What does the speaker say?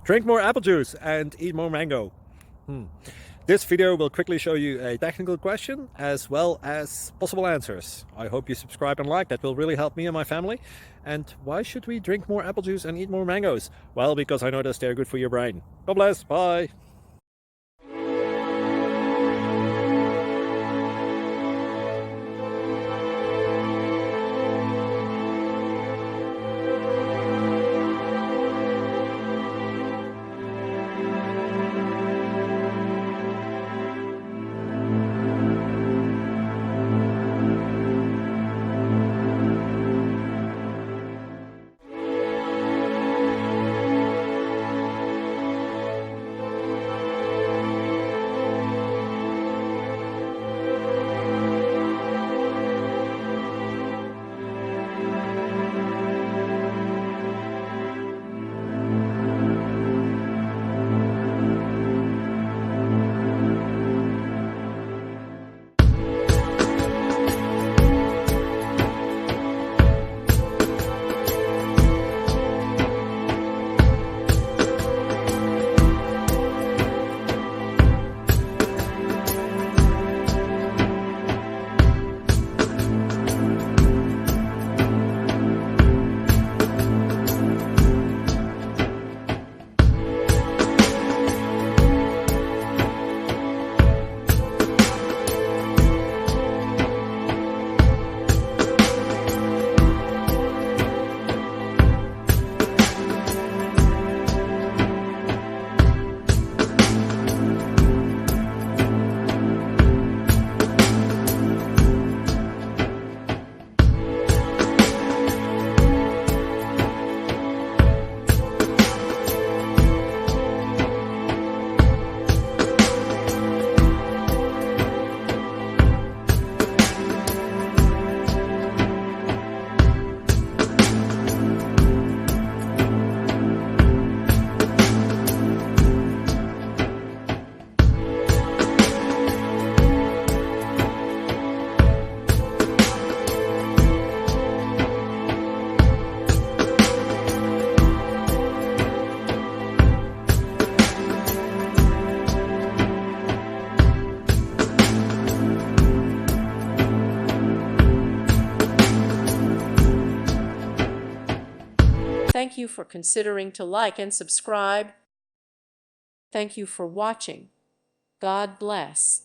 Drink more apple juice and eat more mango. This video will quickly show you a technical question as well as possible answers. I hope you subscribe and like, that will really help me and my family. And why should we drink more apple juice and eat more mangoes? Well, because I noticed they're good for your brain. God bless, bye. Thank you for considering to like and subscribe. Thank you for watching. God bless.